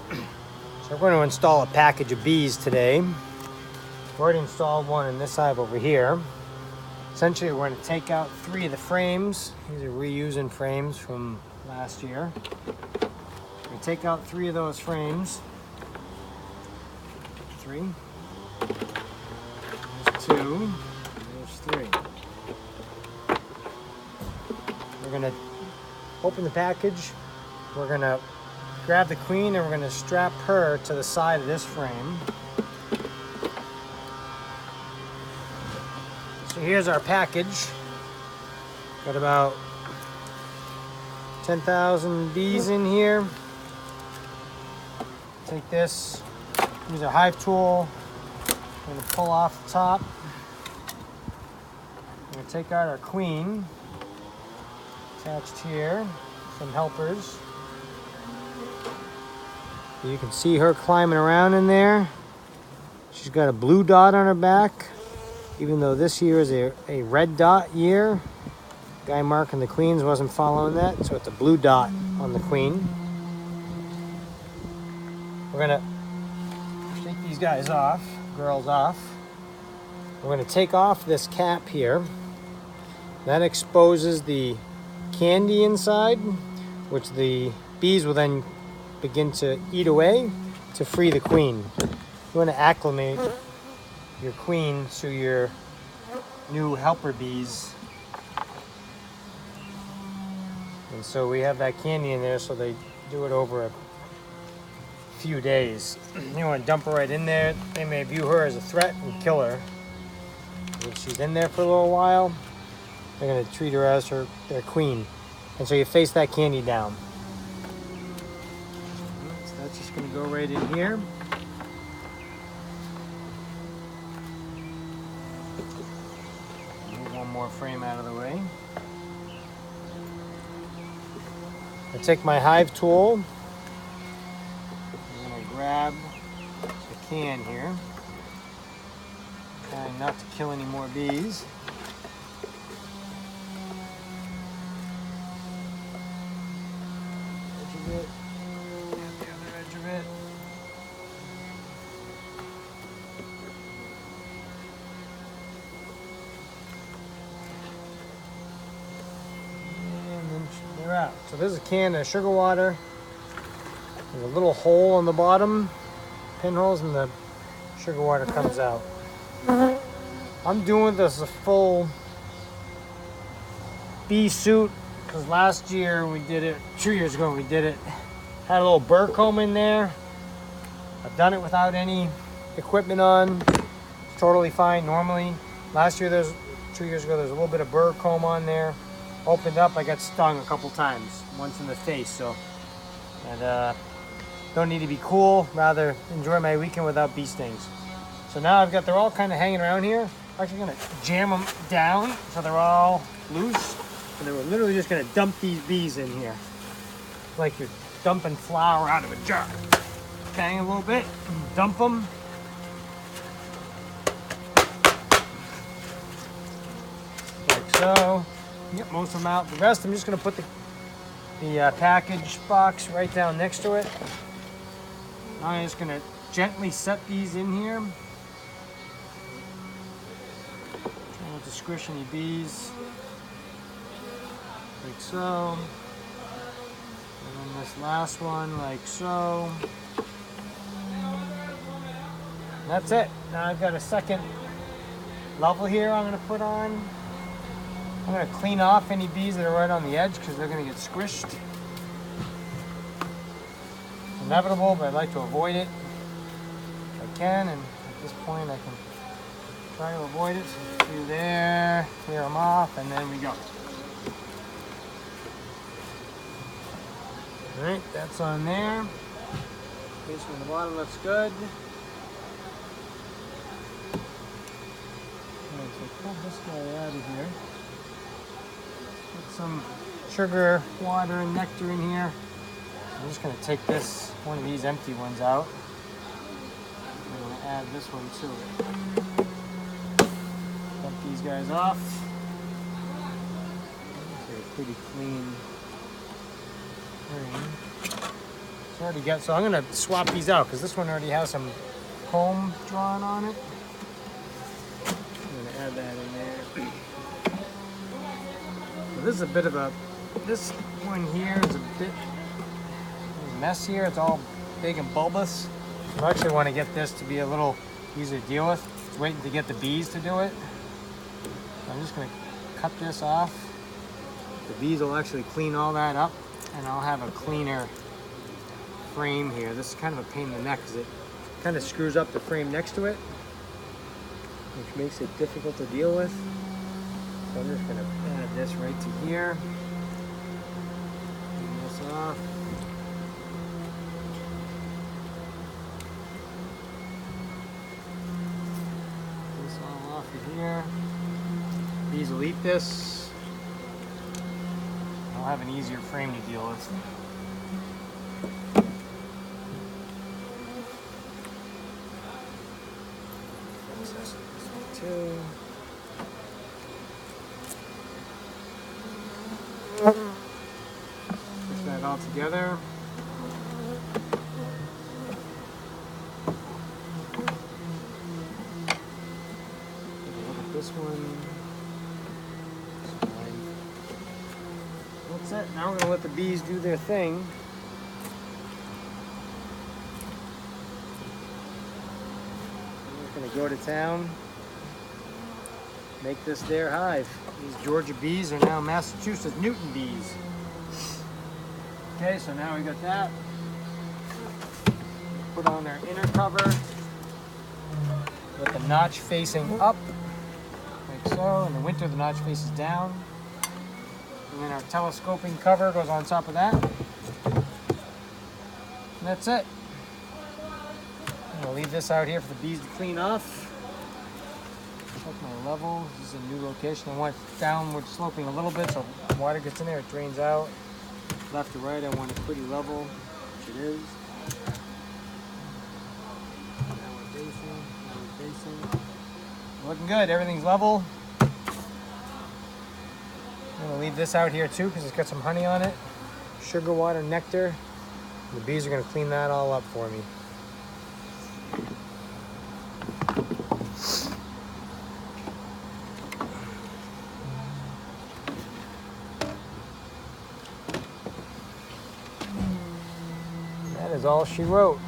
So we're going to install a package of bees today. We've already installed one in this hive over here. Essentially, we're going to take out 3 of the frames. These are reusing frames from last year. We take out 3 of those frames. 3. There's 2. There's 3. We're going to open the package. We're going to grab the queen and we're going to strap her to the side of this frame. So here's our package. Got about 10,000 bees in here. Take this, use a hive tool. I'm going to pull off the top. I'm going to take out our queen. Attached here, some helpers. You can see her climbing around in there. She's got a blue dot on her back, even though this year is a red dot year. Guy marking the queens wasn't following that, so it's a blue dot on the queen. We're gonna take these guys off, girls off. We're gonna take off this cap here. That exposes the candy inside, which the bees will then begin to eat away to free the queen. You want to acclimate your queen to your new helper bees. And so we have that candy in there, so they do it over a few days. You want to dump her right in there. They may view her as a threat and kill her. If she's in there for a little while, they're going to treat her as their queen. And so you face that candy down. So that's just going to go right in here. Move one more frame out of the way. I take my hive tool. I'm going to grab the can here. Trying not to kill any more bees. Edge of it. And the other edge of it. And then they're out. So there's a can of sugar water. There's a little hole on the bottom, pinholes, and the sugar water comes out. I'm doing this a full bee suit because last year we did it, 2 years ago we did it, had a little burr comb in there. I've done it without any equipment on, it's totally fine normally. Last year, 2 years ago, there's a little bit of burr comb on there. Opened up, I got stung a couple times, once in the face, so. And don't need to be cool, rather enjoy my weekend without bee stings. So now they're all kind of hanging around here. I'm actually gonna jam them down so they're all loose. And then we're literally just gonna dump these bees in here. Like you're dumping flour out of a jar. Bang a little bit, dump them. Like so. Get most of them out. The rest I'm just gonna put the package box right down next to it. Now I'm just gonna gently set these in here. Try not to squish any bees. Like so. And then this last one, like so. And that's it. Now I've got a second level here I'm gonna put on. I'm gonna clean off any bees that are right on the edge because they're gonna get squished. It's inevitable, but I'd like to avoid it if I can, and at this point I can try to avoid it. So through there, clear them off, and then we go. Alright, that's on there. This one on the bottom looks good. Alright, so pull this guy out of here. Put some sugar, water, and nectar in here. I'm just going to take one of these empty ones out. I'm going to add this one to it. Dump these guys off. They're pretty clean. already got, so I'm gonna swap these out because this one already has some comb drawn on it. I'm gonna add that in there. So this is a bit of a, this one here is a bit mess here. It's all big and bulbous. I actually want to get this to be a little easier to deal with. Just waiting to get the bees to do it. So I'm just gonna cut this off. The bees will actually clean all that up, and I'll have a cleaner frame here. This is kind of a pain in the neck because it kind of screws up the frame next to it, which makes it difficult to deal with. So I'm just going to add this right to here. Clean this off. This all off of here. Bees will eat this. I'll have an easier frame to deal with. Push that all together. Look at this one. That's it. Now we're going to let the bees do their thing. We're going to go to town. Make this their hive. These Georgia bees are now Massachusetts Newton bees. Okay, so now we got that. Put on our inner cover with the notch facing up, like so. In the winter, the notch faces down. And then our telescoping cover goes on top of that. And that's it. I'm gonna leave this out here for the bees to clean off. Check my level. This is a new location. I want it downward sloping a little bit so water gets in there, it drains out. Left to right, I want it pretty level, which it is. Now we're facing. Looking good, everything's level. I'm gonna leave this out here too because it's got some honey on it. Sugar water, nectar. The bees are gonna clean that all up for me. That is all she wrote.